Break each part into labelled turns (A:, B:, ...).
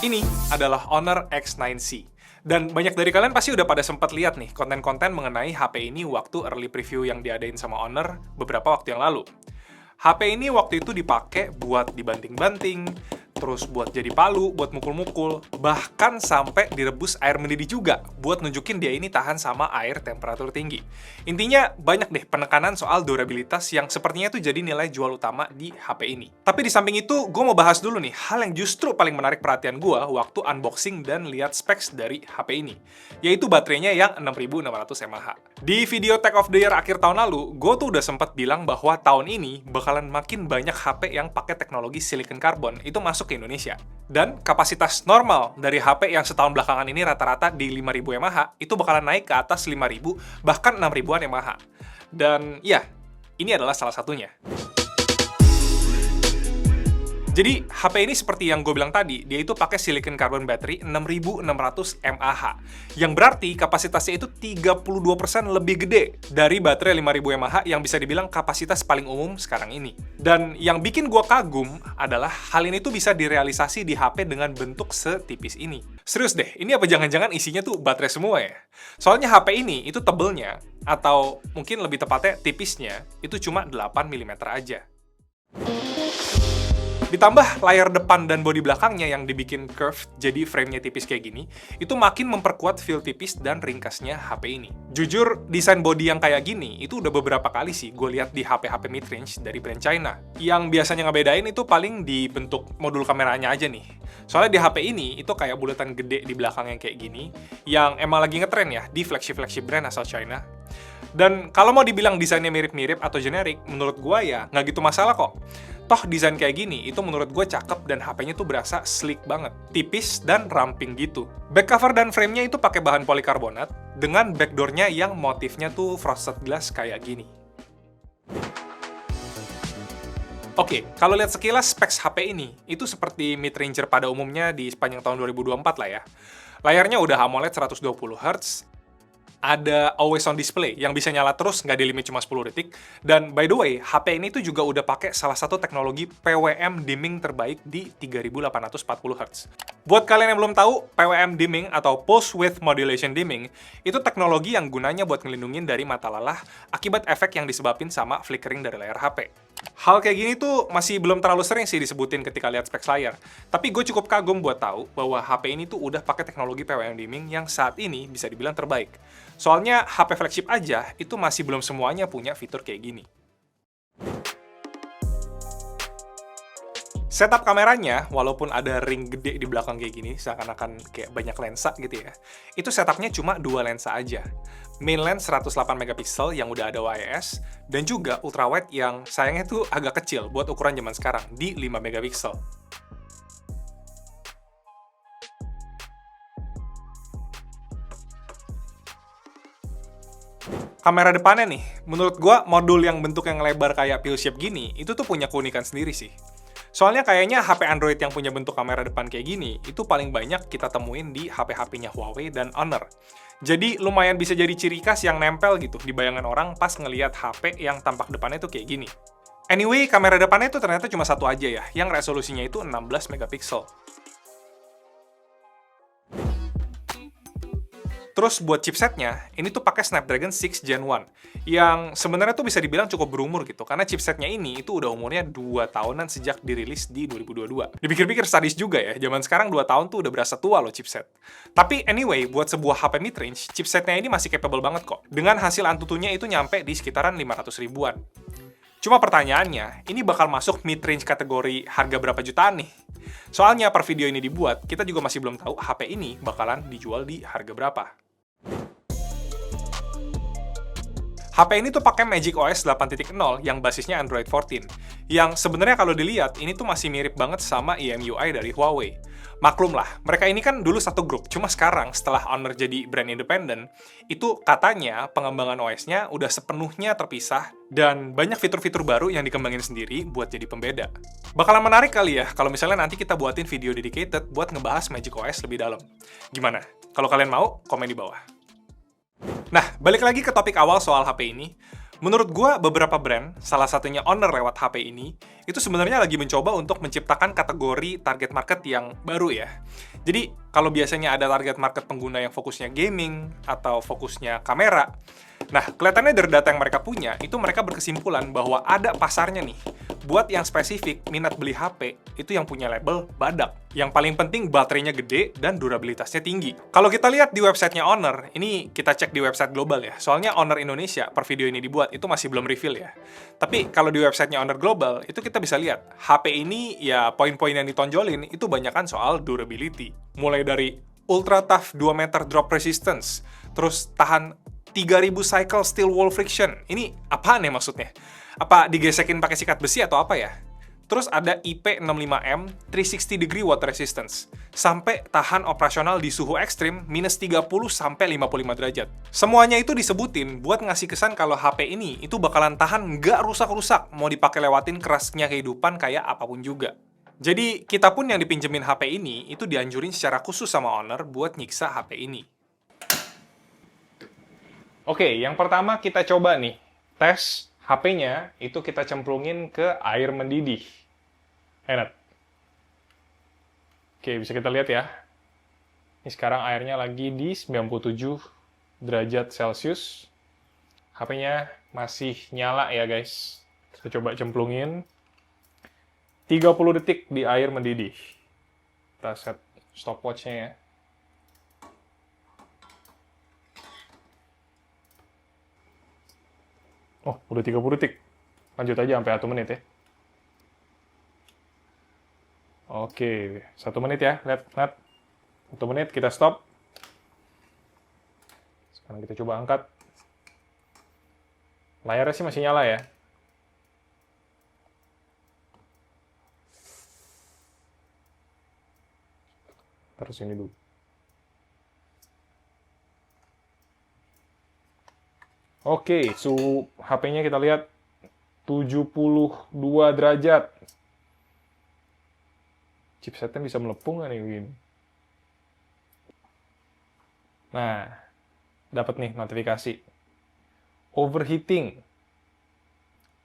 A: Ini adalah Honor X9C. Dan banyak dari kalian pasti udah pada sempat lihat nih konten-konten mengenai HP ini waktu early preview yang diadain sama Honor beberapa waktu yang lalu. HP ini waktu itu dipakai buat dibanting-banting, terus buat jadi palu, buat mukul-mukul, bahkan sampai direbus air mendidih juga buat nunjukin dia ini tahan sama air temperatur tinggi. Intinya banyak deh penekanan soal durabilitas yang sepertinya itu jadi nilai jual utama di HP ini. Tapi di samping itu, gue mau bahas dulu nih hal yang justru paling menarik perhatian gue waktu unboxing dan lihat specs dari HP ini, yaitu baterainya yang 6600 mAh. Di video Tech of the Year akhir tahun lalu, gue tuh udah sempat bilang bahwa tahun ini bakalan makin banyak HP yang pakai teknologi silicon carbon itu masuk ke Indonesia. Dan kapasitas normal dari HP yang setahun belakangan ini rata-rata di 5000 mAh itu bakalan naik ke atas 5000 bahkan 6000-an mAh. Dan ya, ini adalah salah satunya. Jadi, HP ini seperti yang gue bilang tadi, dia itu pakai silicon carbon battery 6600 mAh. Yang berarti kapasitasnya itu 32% lebih gede dari baterai 5000 mAh yang bisa dibilang kapasitas paling umum sekarang ini. Dan yang bikin gue kagum adalah hal ini tuh bisa direalisasi di HP dengan bentuk setipis ini. Serius deh, ini apa jangan-jangan isinya tuh baterai semua ya? Soalnya HP ini itu tebelnya, atau mungkin lebih tepatnya tipisnya, itu cuma 8 mm aja. Ditambah layar depan dan bodi belakangnya yang dibikin curved, jadi framenya tipis kayak gini, itu makin memperkuat feel tipis dan ringkasnya HP ini. Jujur, desain bodi yang kayak gini, itu udah beberapa kali sih gue lihat di HP-HP mid-range dari brand China. Yang biasanya ngebedain itu paling di bentuk modul kameranya aja nih. Soalnya di HP ini, itu kayak bulatan gede di belakang yang kayak gini, yang emang lagi ngetren ya di flagship-flagship brand asal China. Dan kalau mau dibilang desainnya mirip-mirip atau generik, menurut gue ya nggak gitu masalah kok. Toh desain kayak gini, itu menurut gue cakep dan HP-nya tuh berasa sleek banget. Tipis dan ramping gitu. Back cover dan frame-nya itu pakai bahan polikarbonat, dengan backdoor-nya yang motifnya tuh frosted glass kayak gini. Oke, kalau lihat sekilas specs HP ini, itu seperti mid-ranger pada umumnya di sepanjang tahun 2024 lah ya. Layarnya udah AMOLED 120Hz, ada always on display yang bisa nyala terus, nggak di limit cuma 10 detik. Dan by the way, HP ini tuh juga udah pakai salah satu teknologi PWM dimming terbaik di 3840Hz. Buat kalian yang belum tahu, PWM dimming atau Pulse Width Modulation Dimming itu teknologi yang gunanya buat ngelindungin dari mata lelah akibat efek yang disebabin sama flickering dari layar HP. Hal kayak gini tuh masih belum terlalu sering sih disebutin ketika lihat specs layar. Tapi gue cukup kagum buat tahu bahwa HP ini tuh udah pakai teknologi PWM dimming yang saat ini bisa dibilang terbaik. Soalnya HP flagship aja itu masih belum semuanya punya fitur kayak gini. Setup kameranya, walaupun ada ring gede di belakang kayak gini, seakan-akan kayak banyak lensa gitu ya, itu setupnya cuma 2 lensa aja. Main lens 108 megapiksel yang udah ada OIS, dan juga ultrawide yang sayangnya tuh agak kecil buat ukuran zaman sekarang, di 5 megapiksel. Kamera depannya nih, menurut gua modul yang bentuk yang lebar kayak pill shape gini, itu tuh punya keunikan sendiri sih. Soalnya kayaknya HP Android yang punya bentuk kamera depan kayak gini, itu paling banyak kita temuin di HP-HP-nya Huawei dan Honor. Jadi lumayan bisa jadi ciri khas yang nempel gitu di bayangan orang pas ngelihat HP yang tampak depannya tuh kayak gini. Anyway, kamera depannya itu ternyata cuma satu aja ya, yang resolusinya itu 16 megapiksel. Terus buat chipsetnya, ini tuh pakai Snapdragon 6 Gen 1, yang sebenarnya tuh bisa dibilang cukup berumur gitu, karena chipsetnya ini itu udah umurnya 2 tahunan sejak dirilis di 2022. Dipikir-pikir sadis juga ya, zaman sekarang 2 tahun tuh udah berasa tua loh chipset. Tapi anyway, buat sebuah HP mid-range, chipsetnya ini masih capable banget kok, dengan hasil Antutunya itu nyampe di sekitaran 500 ribuan. Cuma pertanyaannya, ini bakal masuk mid-range kategori harga berapa jutaan nih? Soalnya per video ini dibuat, kita juga masih belum tahu HP ini bakalan dijual di harga berapa. HP ini tuh pakai Magic OS 8.0 yang basisnya Android 14, yang sebenarnya kalau dilihat ini tuh masih mirip banget sama EMUI dari Huawei. Maklum lah, mereka ini kan dulu satu grup, cuma sekarang setelah Honor jadi brand independen, itu katanya pengembangan OS-nya udah sepenuhnya terpisah dan banyak fitur-fitur baru yang dikembangin sendiri buat jadi pembeda. Bakalan menarik kali ya kalau misalnya nanti kita buatin video dedicated buat ngebahas Magic OS lebih dalam. Gimana? Kalau kalian mau, komen di bawah. Nah, balik lagi ke topik awal soal HP ini. Menurut gua, beberapa brand, salah satunya Honor lewat HP ini, itu sebenarnya lagi mencoba untuk menciptakan kategori target market yang baru ya. Jadi, kalau biasanya ada target market pengguna yang fokusnya gaming, atau fokusnya kamera, nah, kelihatannya dari data yang mereka punya, itu mereka berkesimpulan bahwa ada pasarnya nih. Buat yang spesifik, minat beli HP, itu yang punya label badak. Yang paling penting baterainya gede dan durabilitasnya tinggi. Kalau kita lihat di websitenya Honor, ini kita cek di website global ya. Soalnya Honor Indonesia, per video ini dibuat, itu masih belum reveal ya. Tapi kalau di websitenya Honor Global, itu kita bisa lihat, HP ini ya poin-poin yang ditonjolin, itu banyakan soal durability. Mulai dari ultra tough 2 meter drop resistance, terus tahan 3000 cycle steel wall friction. Ini apaan ya maksudnya? Apa digesekin pakai sikat besi atau apa ya? Terus ada IP65M 360 degree water resistance, sampai tahan operasional di suhu ekstrim minus 30 sampai 55 derajat. Semuanya itu disebutin buat ngasih kesan kalau HP ini itu bakalan tahan nggak rusak-rusak, mau dipakai lewatin kerasnya kehidupan kayak apapun juga. Jadi, kita pun yang dipinjemin HP ini, itu dianjurin secara khusus sama Honor buat nyiksa HP ini. Oke, yang pertama kita coba nih, tes HP-nya itu kita cemplungin ke air mendidih. Enak. Oke, bisa kita lihat ya. Ini sekarang airnya lagi di 97 derajat Celcius. HP-nya masih nyala ya guys. Kita coba cemplungin. 30 detik di air mendidih. Kita set stopwatch-nya ya. Oh, udah 30 detik. Lanjut aja sampai 1 menit ya. Oke, 1 menit ya. Lihat. 1 menit, kita stop. Sekarang kita coba angkat. Layarnya sih masih nyala ya. Terus ini dulu. Oke, suhu HP-nya kita lihat 72 derajat. Chipsetnya bisa melepung nggak nih begini? Nah, dapat nih notifikasi. Overheating.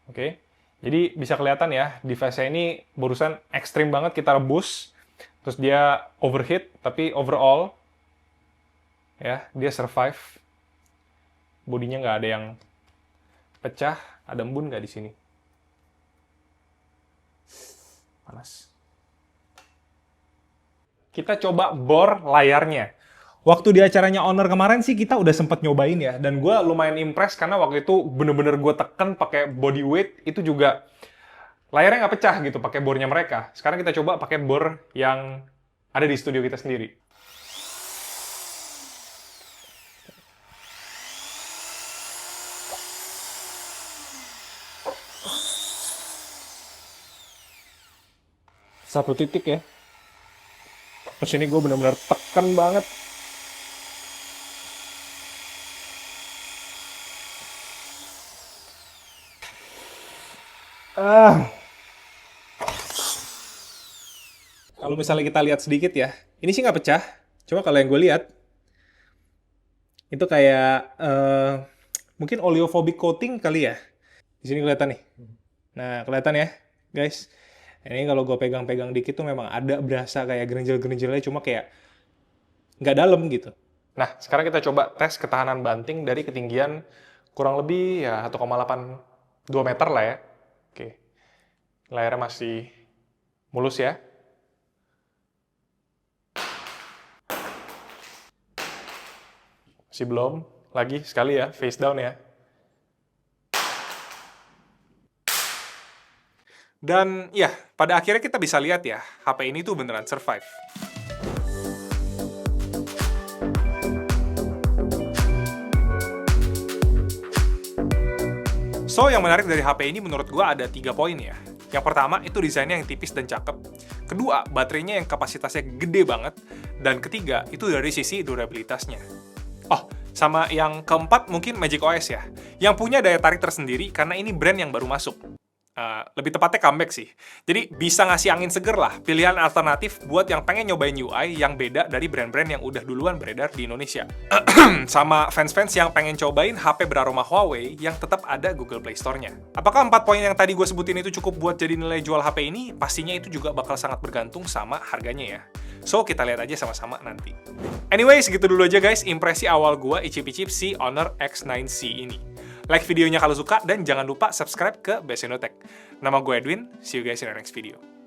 A: Oke, jadi bisa kelihatan ya, device-nya ini barusan ekstrim banget kita rebus. Terus dia overheat, tapi overall, ya, dia survive. Bodinya nggak ada yang pecah, ada embun nggak di sini? Panas. Kita coba bor layarnya. Waktu di acaranya Honor kemarin sih kita udah sempet nyobain ya, dan gue lumayan impress karena waktu itu bener-bener gue tekan pakai body weight, itu juga layarnya nggak pecah gitu pakai bornya mereka. Sekarang kita coba pakai bor yang ada di studio kita sendiri. Satu titik ya. Terus ini gue benar-benar tekan banget. Kalau misalnya kita lihat sedikit ya, ini sih nggak pecah. Cuma kalau yang gue lihat, itu kayak mungkin oleophobic coating kali ya. Di sini kelihatan nih. Nah, kelihatan ya, guys. Ini kalau gue pegang-pegang dikit tuh memang ada berasa kayak gerinjel-gerinjelnya, cuma kayak nggak dalam gitu. Nah, sekarang kita coba tes ketahanan banting dari ketinggian kurang lebih ya 1,82 meter lah ya. Oke, layarnya masih mulus ya. Masih belum, lagi sekali ya, face down ya. Dan ya, pada akhirnya kita bisa lihat ya, HP ini tuh beneran survive. So, yang menarik dari HP ini menurut gua ada 3 poin ya. Yang pertama, itu desainnya yang tipis dan cakep. Kedua, baterainya yang kapasitasnya gede banget. Dan ketiga, itu dari sisi durabilitasnya. Oh, sama yang keempat mungkin Magic OS ya. Yang punya daya tarik tersendiri karena ini brand yang baru masuk. Lebih tepatnya comeback sih. Jadi bisa ngasih angin seger lah, pilihan alternatif buat yang pengen nyobain UI yang beda dari brand-brand yang udah duluan beredar di Indonesia. Sama fans-fans yang pengen cobain HP beraroma Huawei yang tetap ada Google Play Store-nya. Apakah 4 poin yang tadi gue sebutin itu cukup buat jadi nilai jual HP ini? Pastinya itu juga bakal sangat bergantung sama harganya ya. So, kita lihat aja sama-sama nanti. Anyway, segitu dulu aja guys, impresi awal gue icip-icip si Honor X9C ini. Like videonya kalau suka, dan jangan lupa subscribe ke Best Indo Tech. Nama gue Edwin, see you guys in the next video.